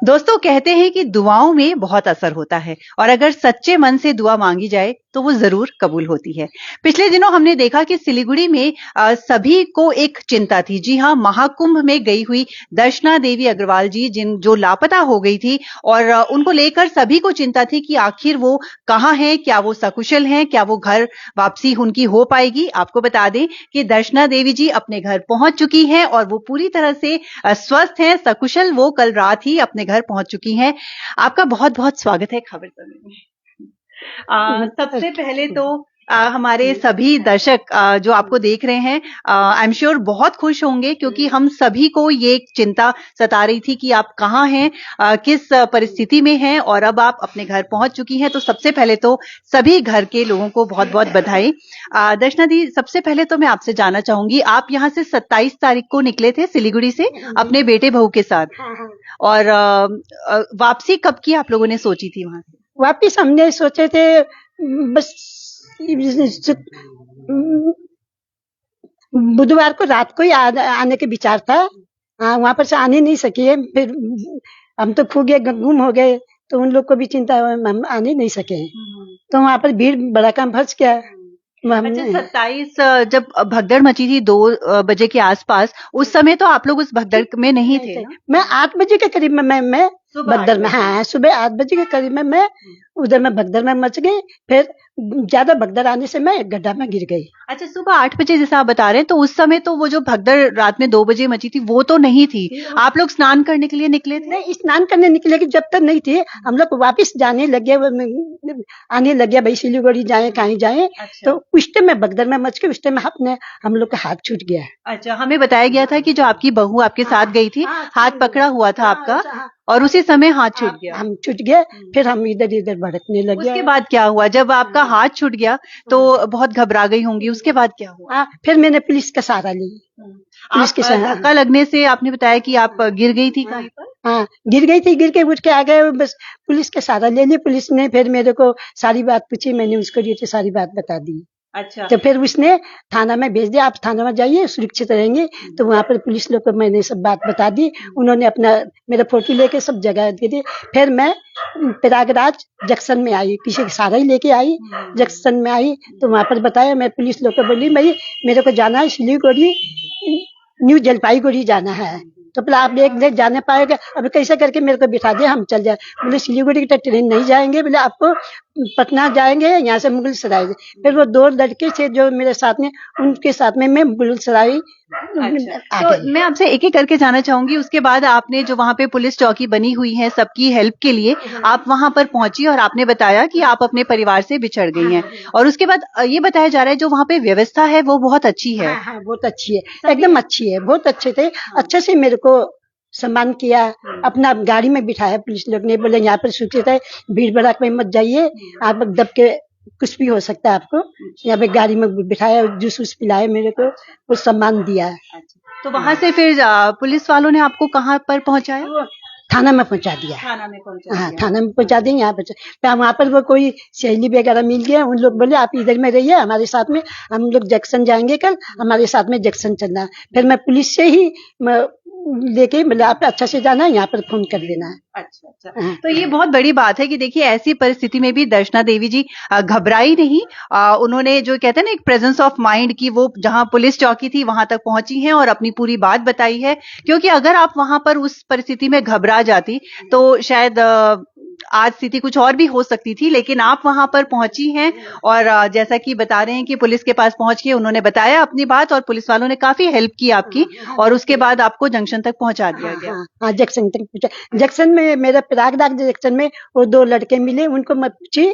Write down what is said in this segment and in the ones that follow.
दोस्तों कहते हैं कि दुआओं में बहुत असर होता है और अगर सच्चे मन से दुआ मांगी जाए तो वो जरूर कबूल होती है। पिछले दिनों हमने देखा कि सिलीगुड़ी में सभी को एक चिंता थी। जी हाँ, महाकुंभ में गई हुई दर्शना देवी अग्रवाल जी जो लापता हो गई थी और उनको लेकर सभी को चिंता थी कि आखिर वो कहाँ हैं, क्या वो सकुशल हैं, क्या वो घर वापसी उनकी हो पाएगी। आपको बता दें कि दर्शना देवी जी अपने घर पहुंच चुकी हैं और वो पूरी तरह से स्वस्थ हैं, सकुशल। वो कल रात ही अपने घर पहुंच चुकी हैं। आपका बहुत बहुत स्वागत है खबर समय में। सबसे पहले तो हमारे सभी दर्शक जो आपको देख रहे हैं, आई एम श्योर बहुत खुश होंगे क्योंकि हम सभी को ये चिंता सता रही थी कि आप कहाँ हैं, किस परिस्थिति में हैं और अब आप अपने घर पहुंच चुकी हैं। तो सबसे पहले तो सभी घर के लोगों को बहुत बहुत बधाई। दर्शना दी, सबसे पहले तो मैं आपसे जानना चाहूंगी, आप यहाँ से 27 तारीख को निकले थे सिलीगुड़ी से अपने बेटे बहू के साथ, और वापसी कब की आप लोगों ने सोची थी वहां से? वापिस हमने सोचे थे बस बुधवार को रात को ही आने के विचार था। वहां पर से आने नहीं सके, फिर हम तो खो गए, गुम हो गए, तो उन लोग को भी चिंता, हम आने नहीं सके। तो वहां पर भीड़ बड़ा काम फंस गया। अच्छा, 27 जब भगदड़ मची थी 2 बजे के आसपास, उस समय तो आप लोग उस भगदड़ में नहीं थे ना? मैं 8 बजे के करीब में मैं भगदड़ में, हाँ सुबह 8 बजे के करीब में मैं उधर में भगदड़ में मच गई। फिर ज्यादा भगदड़ आने से मैं एक गड्ढा में गिर गई। अच्छा, सुबह 8 बजे जैसा आप बता रहे हैं, तो उस समय तो वो जो भगदड़ रात में 2 बजे मची थी वो तो नहीं थी। आप लोग स्नान करने के लिए निकले थे? नहीं, स्नान करने निकले कि जब तक नहीं थे, हम लोग वापिस जाने लगे, आने लगे भाई सिलीगुड़ी जाए कहीं जाए। अच्छा। तो उस टाइम में भगदड़ में मच के उस टाइम हम लोग का हाथ छूट गया। अच्छा, हमें बताया गया था कि जो आपकी बहू आपके साथ गई थी, हाथ पकड़ा हुआ था आपका और उसी समय हाथ छूट गया। हम छूट गए, फिर हम इधर इधर भड़कने लगे। उसके बाद क्या हुआ? जब आपका हाथ छूट गया तो बहुत घबरा गई होंगी, उसके बाद क्या हुआ? फिर मैंने पुलिस का सहारा लिया। पुलिस के सहारा, धक्का लगने से आपने बताया कि आप गिर गई थी कहीं पर? हाँ गिर गई थी, गिर के उठ के आ गए, बस पुलिस के सहारा ले लिया। पुलिस ने फिर मेरे को सारी बात पूछी, मैंने उसको ये सारी बात बता दी। अच्छा। तो फिर उसने थाना में भेज दिया, आप थाना में जाइए, सुरक्षित रहेंगे। तो वहां पर पुलिस लोग को मैंने सब बात बता दी। उन्होंने अपना मेरा फोटो लेके सब जगह दे दी। फिर मैं प्रयागराज जंक्शन में आई, पीछे सहारा ही लेके आई, जंक्शन में आई तो वहां पर बताया, मैं पुलिस लोग को बोली भाई मेरे को जाना है सिलीगुड़ी, न्यू जलपाईगुड़ी जाना है। तो बोला आप एक दिन जाने पाएगा, अब कैसे करके मेरे को बिठा दिया, हम चल जाए। बोले सिलीगुड़ी की ट्रेन नहीं जाएंगे, बोले आपको पटना जाएंगे, यहाँ से मुगल सराय। फिर वो 2 लड़के थे जो मेरे साथ में, उनके साथ में मैं मुगल सराय। अच्छा, तो मैं आपसे एक एक करके जानना चाहूंगी, उसके बाद आपने जो वहां पे पुलिस चौकी बनी हुई है सबकी हेल्प के लिए, आप वहां पर पहुंची और आपने बताया कि आप अपने परिवार से बिछड़ गई हैं, और उसके बाद ये बताया जा रहा है जो वहां पे व्यवस्था है वो बहुत अच्छी है। हाँ, बहुत अच्छी है, एकदम अच्छी है, बहुत अच्छे थे। अच्छे से मेरे को सम्मान किया, अपना गाड़ी में बिठाया पुलिस लोग ने। बोले यहाँ पर सुरक्षित है, भीड़ भड़ाक में मत जाइए, आप दब के कुछ भी हो सकता है आपको। यहाँ पे गाड़ी में बिठाया, जूस वूस पिलाया मेरे को, वो सम्मान दिया। तो वहां से फिर पुलिस वालों ने आपको कहाँ पर पहुंचाया? थाना में पहुंचा दिया। थाना में पहुंचा हाँ, थाना में पहुंचा दिए। यहाँ पर वहाँ पर वो कोई सहेली वगैरह मिल गया, उन लोग बोले आप इधर में रहिए हमारे साथ में, हम लोग जंक्शन जाएंगे कल, हमारे साथ में जंक्शन चलना। फिर मैं पुलिस से ही लेके बोले आप अच्छा से जाना है, यहाँ पर फोन कर देना है। अच्छा। तो ये बहुत बड़ी बात है कि देखिए ऐसी परिस्थिति में भी दर्शना देवी जी घबराई नहीं। उन्होंने जो कहते हैं ना एक प्रेजेंस ऑफ माइंड की, वो जहां पुलिस चौकी थी वहां तक पहुंची हैं और अपनी पूरी बात बताई है। क्योंकि अगर आप वहां पर उस परिस्थिति में घबरा जाती तो शायद आज स्थिति कुछ और भी हो सकती थी, लेकिन आप वहां पर पहुंची हैं और जैसा कि बता रहे हैं कि पुलिस के पास पहुंच के उन्होंने बताया अपनी बात और पुलिस वालों ने काफी हेल्प की आपकी, और उसके बाद आपको जंक्शन तक पहुंचा दिया गया। हाँ, जंक्शन तक पहुंचा। जंक्शन में मेरा प्रयागराज जंक्शन में वो 2 लड़के मिले, उनको मैं पूछी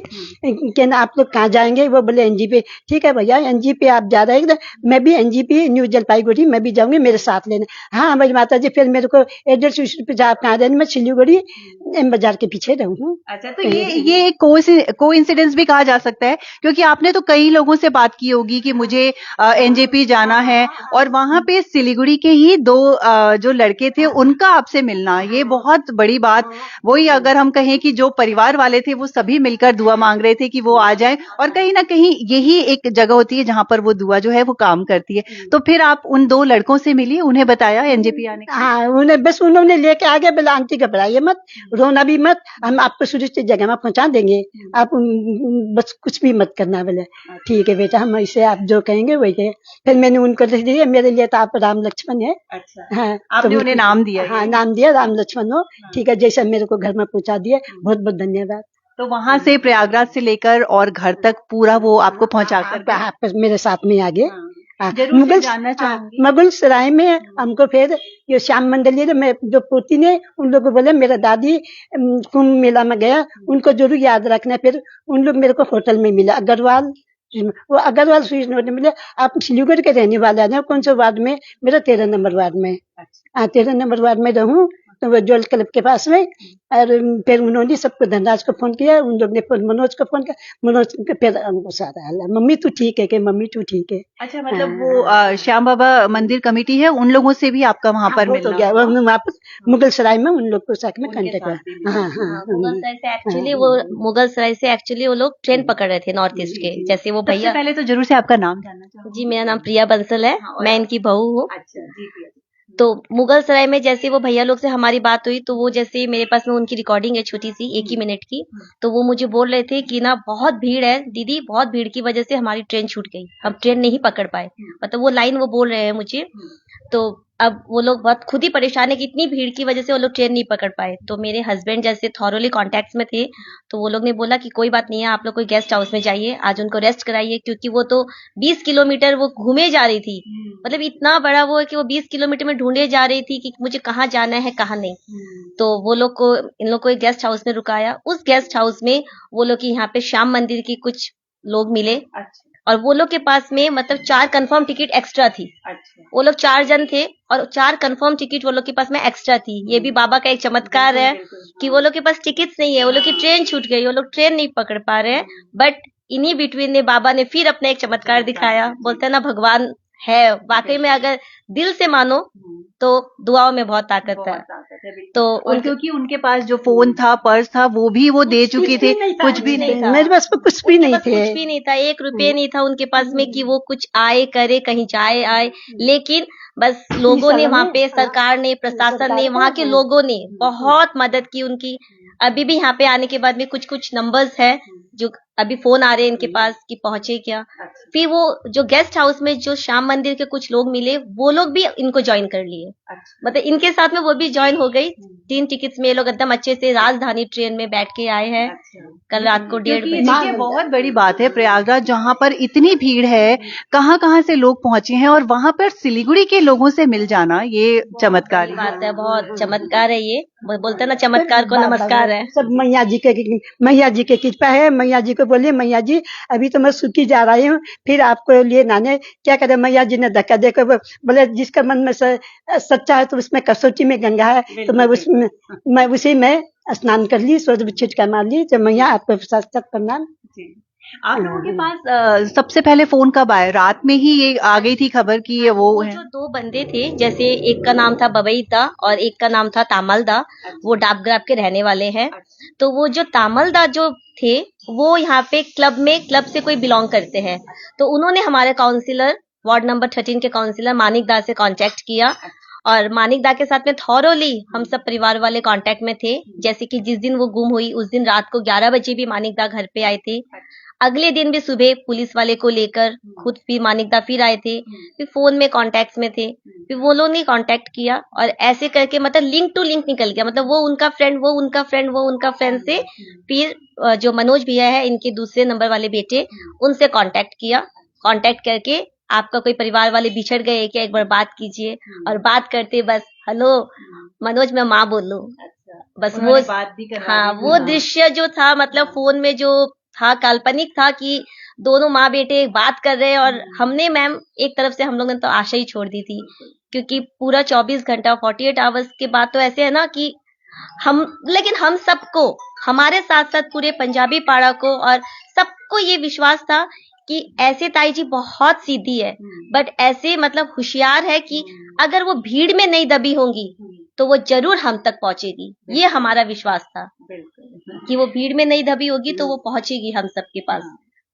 कि ना आप लोग कहाँ जाएंगे, वो बोले एनजीपी। ठीक है भैया, एनजीपी आप जा रहे हैं, मैं भी एनजीपी न्यू जलपाईगुड़ी मैं भी जाऊंगी, मेरे साथ लेना। हाँ भाई माता जी, फिर मेरे को एड्रेस आप कहाँ जाएंगे, मैं सिलीगुड़ी एम बाजार के पीछे रहूँ। अच्छा, तो ये कोइंसिडेंस भी कहा जा सकता है, क्योंकि आपने तो कई लोगों से बात की होगी कि मुझे एनजेपी जाना है, और वहां पे सिलीगुड़ी के ही दो जो लड़के थे उनका आपसे मिलना, ये बहुत बड़ी बात। वही अगर हम कहें कि जो परिवार वाले थे वो सभी मिलकर दुआ मांग रहे थे कि वो आ जाए, और कहीं ना कहीं यही एक जगह होती है जहां पर वो दुआ जो है वो काम करती है। तो फिर आप उन दो लड़कों से मिली, उन्हें बताया एनजेपी आने का? हाँ, उन्होंने लेके आ गए, बोला आंटी घबराइए मत, रोना भी मत, हम आपको सुरक्षित जगह में पहुंचा देंगे, आप बस कुछ भी मत करना। बोले ठीक है बेटा, हम ऐसे आप जो कहेंगे वही कहेंगे। फिर मैंने उनको लिख दिया, मेरे लिए तो आप राम लक्ष्मण है। अच्छा, हाँ, आपने उन्हें नाम दिया? हाँ, नाम दिया, राम लक्ष्मण हो। ठीक है, जैसे मेरे को घर में पहुंचा दिया, बहुत बहुत धन्यवाद। तो वहां से प्रयागराज से लेकर और घर तक पूरा वो आपको पहुंचा कर आप मेरे साथ में आ गए। जरूर से जानना चाहूंगी। मुगल सराय में हमको फिर ये श्याम मंडली में जो पोती ने उन लोगों को बोले, मेरा दादी कुंभ मेला में गया, उनको जरूर याद रखना। फिर उन लोग मेरे को होटल में मिला, अग्रवाल, वो अग्रवाल स्वीट ने मिले। आप सिलीगुड़ी के रहने वाले हैं, कौन से वार्ड में? मेरा 13 नंबर वार्ड में। 13 नंबर वार्ड में रहूं तो वो जोल क्लब के पास में। और फिर उन्होंने सबको धनराज को फोन किया, उन लोग ने मनोज को फोन किया, मनोज के फिर हमको सारा हाल, मम्मी तू ठीक है? कि मम्मी तू ठीक है? अच्छा, मतलब वो श्याम बाबा मंदिर कमिटी है, उन लोगों से भी आपका वहां पर मिलना हो गया। वापस मुगल सराय में उन लोग को साथ में कांटेक्ट हुआ। हाँ, मुगल सराय से एक्चुअली मुगल सराय से एक्चुअली वो लोग ट्रेन पकड़ रहे थे नॉर्थ ईस्ट के। जैसे वो भैया, पहले तो जरूर से आपका नाम जानना चाहूंगी। जी, मेरा नाम प्रिया बंसल है, मैं इनकी बहू हूँ। अच्छा जी। तो मुगल सराय में जैसे वो भैया लोग से हमारी बात हुई, तो वो जैसे मेरे पास में उनकी रिकॉर्डिंग है छोटी सी 1 ही मिनट की। तो वो मुझे बोल रहे थे कि ना बहुत भीड़ है दीदी, बहुत भीड़ की वजह से हमारी ट्रेन छूट गई, हम ट्रेन नहीं पकड़ पाए। मतलब वो लाइन वो बोल रहे हैं मुझे। तो अब वो लोग बहुत खुद ही परेशान है कि इतनी भीड़ की वजह से वो लोग ट्रेन नहीं पकड़ पाए। तो मेरे हस्बैंड जैसे थॉरोली कॉन्टैक्ट्स में थे, तो वो लोग ने बोला कि कोई बात नहीं है, आप लोग कोई गेस्ट हाउस में जाइए, आज उनको रेस्ट कराइए, क्योंकि वो तो 20 किलोमीटर वो घूमे जा रही थी। मतलब इतना बड़ा वो है कि वो 20 किलोमीटर में ढूंढे जा रही थी कि मुझे कहाँ जाना है कहाँ नहीं। तो वो लोग को, इन लोग को एक गेस्ट हाउस में रुकाया। उस गेस्ट हाउस में वो लोग की यहाँ पे श्याम मंदिर की कुछ लोग मिले। और वो लोग के पास में मतलब 4 कंफर्म टिकट एक्स्ट्रा थी। वो लोग 4 जन थे और 4 कंफर्म टिकट वो लोग के पास में एक्स्ट्रा थी। ये भी बाबा का एक चमत्कार है कि वो लोग के पास टिकट्स नहीं है, वो लोग की ट्रेन छूट गई, वो लोग ट्रेन नहीं पकड़ पा रहे हैं। बट इन्हीं बिटवीन ने बाबा ने फिर अपना एक चमत्कार दिखाया। बोलते हैं ना, भगवान है वाकई में, अगर दिल से मानो तो दुआओं में बहुत ताकत है। तो क्योंकि उनके पास जो फोन था, पर्स था, वो भी वो दे चुकी थी, कुछ भी नहीं था। मेरे पास कुछ भी नहीं थे, कुछ भी नहीं था, 1 रुपये नहीं था उनके पास में कि वो कुछ आए करे, कहीं जाए आए। लेकिन बस लोगों ने वहाँ पे, सरकार ने, प्रशासन ने, वहाँ के लोगों ने बहुत मदद की उनकी। अभी भी यहाँ पे आने के बाद में कुछ कुछ नंबर्स है जो अभी फोन आ रहे हैं इनके पास कि पहुंचे क्या। फिर वो जो गेस्ट हाउस में जो श्याम मंदिर के कुछ लोग मिले, वो लोग भी इनको ज्वाइन कर लिए। मतलब इनके साथ में वो भी ज्वाइन हो गई। 3 टिकट्स में ये लोग एकदम अच्छे से राजधानी ट्रेन में बैठ के आए हैं। कल रात को 1:30 बजे। ये बहुत बड़ी बात है, प्रयागराज जहाँ पर इतनी भीड़ है, कहाँ कहाँ से लोग पहुंचे हैं, और वहां पर सिलीगुड़ी के लोगों से मिल जाना, ये चमत्कार बात है, बहुत चमत्कार है। ये बोलते हैं ना, चमत्कार को नमस्कार है। सब मैया जी के कृपा है। मैया जी को बोलिए, मैया जी अभी तो मैं सूखी जा रही हूँ, फिर आपको लिए नाने क्या करे। मैया जी ने धक्का देकर बोले, जिसका मन में सच्चा है तो उसमें कसौटी में गंगा है। तो मैं उसी में स्नान कर ली, सूरज छिटका मार ली। तो मैया आपको साथ प्रणाम। आप लोगों के पास सबसे पहले फोन कब आया? रात में ही ये आ गई थी खबर कि ये वो है? जो 2 बंदे थे, जैसे एक का नाम था बबईदा और एक का नाम था तामलदा। वो डाबग्राब के रहने वाले हैं। तो वो जो तामलदा जो थे, वो यहाँ पे क्लब से कोई बिलोंग करते हैं। तो उन्होंने हमारे काउंसिलर, वार्ड नंबर 13 के काउंसिलर मानिक दा से कांटेक्ट किया। और मानिक दा के साथ में थॉरोली हम सब परिवार वाले कांटेक्ट में थे। जैसे कि जिस दिन वो गुम हुई, उस दिन रात को 11 बजे भी मानिक दा घर पे आए थे। अगले दिन भी सुबह पुलिस वाले को लेकर खुद फिर मानिक दा फिर आए थे। फिर फोन में कांटेक्ट में थे, फिर वो लोग ने कांटेक्ट किया और ऐसे करके मतलब लिंक टू लिंक निकल गया। मतलब वो उनका फ्रेंड, वो उनका फ्रेंड, वो उनका फ्रेंड से फिर जो मनोज भैया है, इनके दूसरे नंबर वाले बेटे, उनसे कांटेक्ट किया। कांटेक्ट करके, आपका कोई परिवार वाले बिछड़ गए क्या, एक बार बात कीजिए। और बात करते बस, हेलो मनोज, मैं माँ बोल लूं, बस वो बात भी कर। हाँ, वो दृश्य जो था, मतलब फोन में जो था, काल्पनिक था कि दोनों माँ बेटे बात कर रहे हैं। और हमने मैम एक तरफ से हम लोगों ने तो आशा ही छोड़ दी थी, क्योंकि पूरा 24 घंटा 48 आवर्स के बाद तो ऐसे है ना कि लेकिन हम सबको, हमारे साथ साथ पूरे पंजाबी पाड़ा को और सबको ये विश्वास था कि ऐसे ताई जी बहुत सीधी है, बट ऐसे मतलब होशियार है कि अगर वो भीड़ में नहीं दबी होंगी तो वो जरूर हम तक पहुंचेगी। ये हमारा विश्वास था कि वो भीड़ में नहीं दबी होगी तो वो पहुंचेगी हम सबके पास।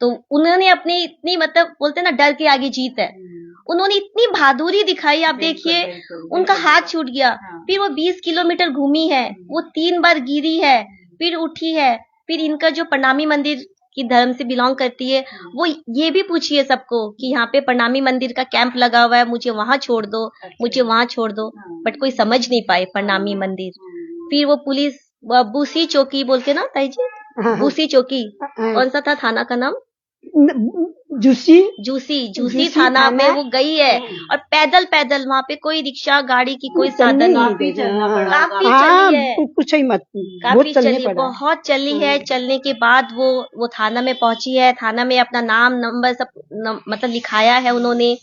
तो उन्होंने अपनी इतनी मतलब बोलते ना डर के आगे जीत है, उन्होंने इतनी बहादुरी दिखाई। आप देखिए उनका हाथ छूट गया, फिर वो 20 किलोमीटर घूमी है, वो 3 बार गिरी है, फिर उठी है। फिर इनका जो प्रणामी मंदिर की धर्म से बिलोंग करती है, वो ये भी पूछिए सबको कि यहाँ पे प्रणामी मंदिर का कैंप लगा हुआ है, मुझे वहां छोड़ दो, मुझे वहां छोड़ दो, बट कोई समझ नहीं पाए प्रणामी मंदिर। फिर वो पुलिस बूसी चौकी बोल के ना ताई जी, बूसी चौकी कौन सा था थाना का नाम? जूसी थाना में वो गई है, और पैदल पैदल वहाँ पे कोई रिक्शा गाड़ी की कोई साधन नहीं, काफी चली है, कुछ ही मत, काफी चली, बहुत चली है। चलने के बाद वो थाना में पहुंची है, थाना में अपना नाम नंबर सब मतलब लिखाया है उन्होंने।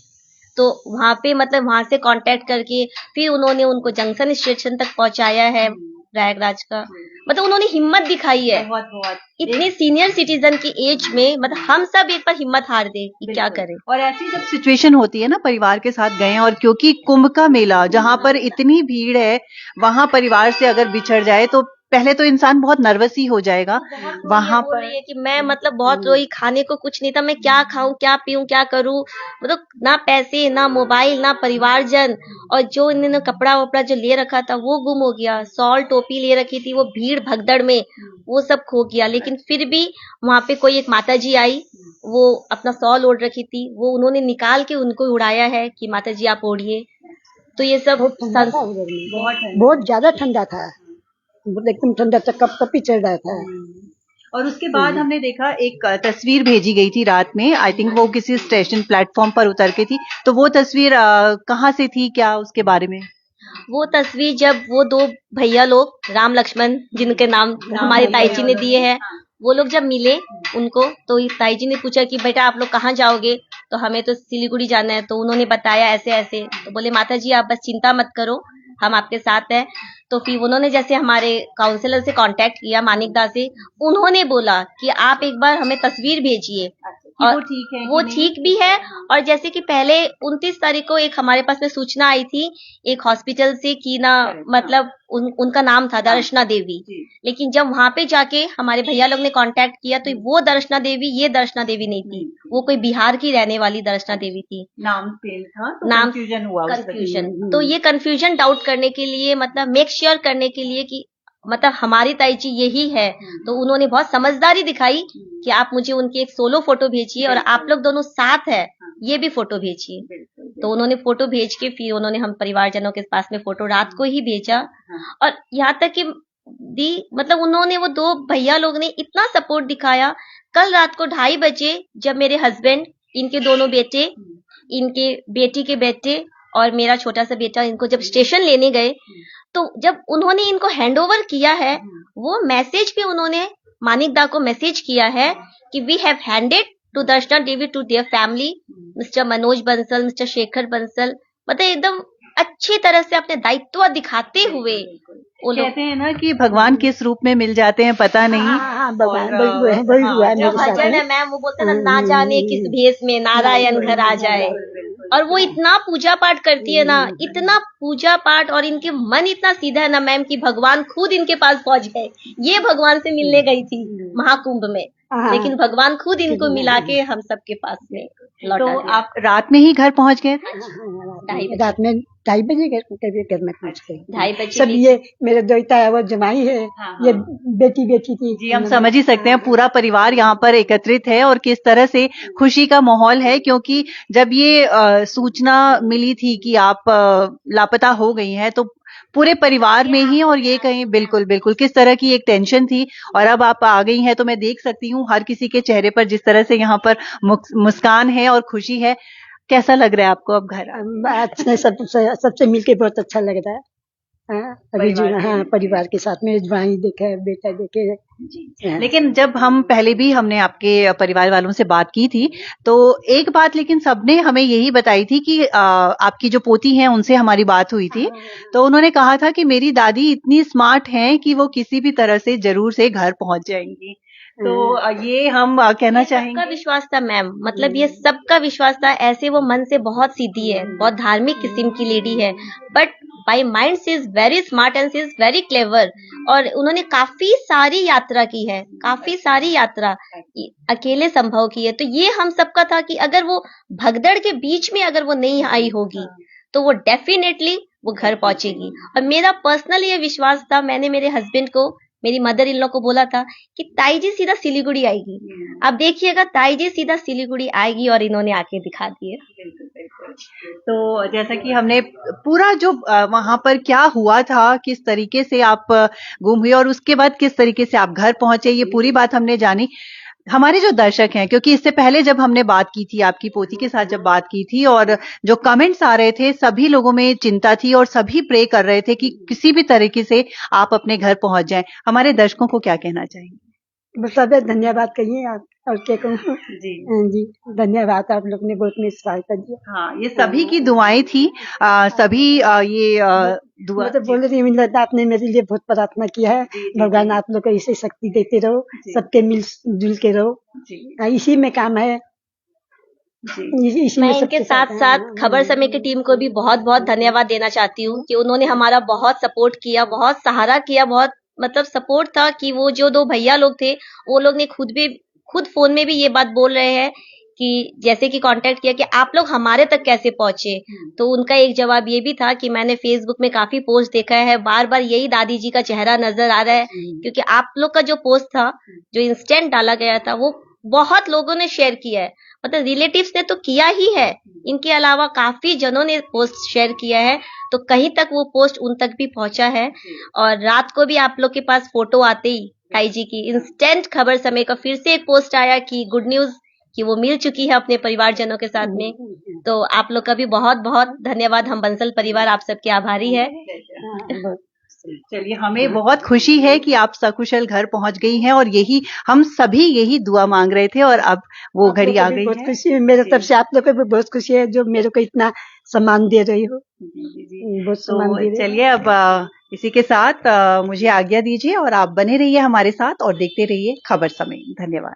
तो वहाँ पे मतलब वहां से कांटेक्ट करके फिर उन्होंने उनको जंक्शन स्टेशन तक पहुंचाया है प्रयागराज का। मतलब उन्होंने हिम्मत दिखाई है बहुत इतने सीनियर सिटीजन की एज में। मतलब हम सब एक बार हिम्मत हार दे कि क्या करें। और ऐसी जब सिचुएशन होती है ना, परिवार के साथ गए और क्योंकि कुंभ का मेला जहाँ पर इतनी भीड़ है, वहां परिवार से अगर बिछड़ जाए तो पहले तो इंसान बहुत नर्वस ही हो जाएगा। वहां पर है कि मैं मतलब बहुत रोई, खाने को कुछ नहीं था, मैं क्या खाऊं, क्या पीऊं, क्या करूं। मतलब ना पैसे, ना मोबाइल, ना परिवारजन, और जो इन्होंने कपड़ा वपड़ा जो ले रखा था वो गुम हो गया। सॉल टोपी ले रखी थी, वो भीड़ भगदड़ में वो सब खो गया। लेकिन फिर भी वहां पे कोई एक माता जी आई, वो अपना सॉल ओढ़ रखी थी, वो उन्होंने निकाल के उनको उड़ाया है कि माता जी आप ओढ़िए। तो ये सब बहुत ज्यादा ठंडा था, एकदम ठंडा था, कप ही चल रहा था। और उसके बाद हमने देखा एक तस्वीर भेजी गई थी रात में, आई थिंक वो किसी स्टेशन प्लेटफॉर्म पर उतर के थी। तो वो तस्वीर कहाँ से थी, क्या उसके बारे में? वो तस्वीर जब वो 2 भैया लोग राम लक्ष्मण, जिनके नाम हमारी ताई जी ने दिए हैं, वो लोग जब मिले उनको, तो ताई जी ने पूछा कि बेटा आप लोग कहाँ जाओगे? तो हमें तो सिलीगुड़ी जाना है। तो उन्होंने बताया ऐसे ऐसे। तो बोले माता जी आप बस चिंता मत करो, हम आपके साथ हैं। तो फिर उन्होंने जैसे हमारे काउंसलर से कांटेक्ट किया, मानिक दा से, उन्होंने बोला कि आप एक बार हमें तस्वीर भेजिए, और वो ठीक भी है। और जैसे कि पहले 29 तारीख को एक हमारे पास में सूचना आई थी एक हॉस्पिटल से कि ना मतलब उनका नाम था दर्शना देवी। लेकिन जब वहां पे जाके हमारे भैया लोग ने कांटेक्ट किया तो वो दर्शना देवी, ये दर्शना देवी नहीं थी, वो कोई बिहार की रहने वाली दर्शना देवी थी। नाम सेम था तो नाम कंफ्यूजन हुआ, कंफ्यूजन। तो ये कंफ्यूजन डाउट करने के लिए, मतलब मेक श्योर करने के लिए कि मतलब हमारी ताई जी यही है, तो उन्होंने बहुत समझदारी दिखाई कि आप मुझे उनकी एक सोलो फोटो भेजिए और आप लोग दोनों साथ है ये भी फोटो भेजिए। तो उन्होंने फोटो भेज के फिर उन्होंने हम परिवारजनों के पास में फोटो रात को ही भेजा। और यहाँ तक कि दी मतलब उन्होंने वो 2 भैया लोग ने इतना सपोर्ट दिखाया। कल रात को 2:30 बजे जब मेरे हस्बैंड, इनके दोनों बेटे, इनके बेटी के बेटे और मेरा छोटा सा बेटा इनको जब स्टेशन लेने गए, तो जब उन्होंने इनको हैंड ओवर किया है, वो मैसेज पे उन्होंने मानिक दा को मैसेज किया है कि we have handed to Darshana Devi to their family, mister Manoj Bansal, mister Shekhar Bansal. मतलब एकदम अच्छी तरह से अपने दायित्व दिखाते हुए वो लोग कहते हैं ना कि भगवान किस रूप में मिल जाते हैं पता नहीं। जो भजन है मैम वो बोलते हैं ना जाने किस भेष में नारायण घर आ जाए। और वो इतना पूजा पाठ करती है ना, इतना पूजा पाठ, और इनके मन इतना सीधा है ना मैम कि भगवान खुद इनके पास पहुंच गए। ये भगवान से मिलने गई थी महाकुंभ में, लेकिन भगवान खुद इनको मिला के हम सबके पास में लौटा तो आप रात में ही घर पहुंच गए थे? रात में 2:30 बजे घर में पहुंच गए। 2:30 बजे सब ये मेरे दोता है, वो जमाई है, ये बेटी थी। जी हम समझ ही सकते हैं, पूरा परिवार यहाँ पर एकत्रित है और किस तरह से खुशी का माहौल है। क्योंकि जब ये सूचना मिली थी कि आप लापता हो गई हैं तो पूरे परिवार में ही, और ये कहीं बिल्कुल बिल्कुल किस तरह की एक टेंशन थी। और अब आप आ गई हैं तो मैं देख सकती हूँ हर किसी के चेहरे पर जिस तरह से यहाँ पर मुस्कान है और खुशी है। कैसा लग रहा है आपको अब घर? सबसे मिलके बहुत अच्छा लग रहा है। अभी जो हाँ परिवार के साथ में भाई देखे, बेटा देखे। हाँ। लेकिन जब हम पहले भी हमने आपके परिवार वालों से बात की थी, तो एक बात लेकिन सबने हमें यही बताई थी कि आपकी जो पोती हैं उनसे हमारी बात हुई थी, तो उन्होंने कहा था कि मेरी दादी इतनी स्मार्ट हैं कि वो किसी भी तरह से जरूर से घर पहुंच जाएंगी। तो ये हम कहना चाहेंगे। सबका विश्वास था मैम, मतलब ये सबका विश्वास था। ऐसे वो मन से बहुत सीधी है, बहुत धार्मिक किस्म की लेडी है, but by mind she is very smart and she is very clever. और उन्होंने काफी सारी यात्रा की है, काफी सारी यात्रा अकेले संभव की है। तो ये हम सबका था कि अगर वो भगदड़ के बीच में अगर वो नहीं आई होगी तो वो डेफिनेटली वो घर पहुंचेगी। और मेरा पर्सनल ये विश्वास था, मैंने मेरे हस्बैंड को, मेरी मदर इन लॉ को बोला था कि ताई जी सीधा सिलीगुड़ी आएगी। अब देखिएगा ताई जी सीधा सिलीगुड़ी आएगी और इन्होंने आके दिखा दिए। तो जैसा कि हमने पूरा जो वहां पर क्या हुआ था, किस तरीके से आप गुम हुए और उसके बाद किस तरीके से आप घर पहुंचे, ये पूरी बात हमने जानी। हमारे जो दर्शक हैं, क्योंकि इससे पहले जब हमने बात की थी, आपकी पोती के साथ जब बात की थी और जो कमेंट्स आ रहे थे, सभी लोगों में चिंता थी और सभी प्रे कर रहे थे कि किसी भी तरीके से आप अपने घर पहुंच जाएं। हमारे दर्शकों को क्या कहना चाहेंगे? बस अब धन्यवाद कहिए आप, और क्या कहूँ। जी धन्यवाद, आप लोग ने बहुत मेरी सहायता दी। हाँ, ये सभी की दुआएं थी। सभी ये दुआ मैं तो बोल रही हूँ, आपने मेरे लिए बहुत प्रार्थना किया है। भगवान आप लोग को इसे शक्ति देते रहो, सबके मिलजुल के रहो। इसी में काम है। मैं इनके साथ साथ खबर समय की टीम को भी बहुत बहुत धन्यवाद देना चाहती हूँ कि उन्होंने हमारा बहुत सपोर्ट किया, बहुत सहारा किया, बहुत मतलब सपोर्ट था कि वो जो दो भैया लोग थे वो लोग ने खुद फोन में भी ये बात बोल रहे हैं कि जैसे कि कांटेक्ट किया कि आप लोग हमारे तक कैसे पहुंचे। तो उनका एक जवाब ये भी था कि मैंने फेसबुक में काफी पोस्ट देखा है, बार बार यही दादी जी का चेहरा नजर आ रहा है, क्योंकि आप लोग का जो पोस्ट था, जो इंस्टेंट डाला गया था, वो बहुत लोगों ने शेयर किया है। मतलब रिलेटिव्स ने तो किया ही है, इनके अलावा काफी जनों ने पोस्ट शेयर किया है, तो कहीं तक वो पोस्ट उन तक भी पहुंचा है। और रात को भी आप लोग के पास फोटो आते ही ताई जी की इंस्टेंट खबर समय का फिर से एक पोस्ट आया कि गुड न्यूज कि वो मिल चुकी है अपने परिवारजनों के साथ में। तो आप लोग का भी बहुत बहुत धन्यवाद। हम बंसल परिवार आप सबके आभारी है। चलिए, हमें बहुत खुशी है कि आप सकुशल घर पहुंच गई हैं और यही हम सभी यही दुआ मांग रहे थे और अब वो घड़ी आ गई है। बहुत खुशी है, मेरे तरफ से आप लोग को भी बहुत खुशी है जो मेरे को इतना सम्मान दे रही हो। बहुत सम्मान दे रही। चलिए, अब इसी के साथ मुझे आज्ञा दीजिए और आप बने रहिए हमारे साथ और देखते रहिए खबर समय। धन्यवाद।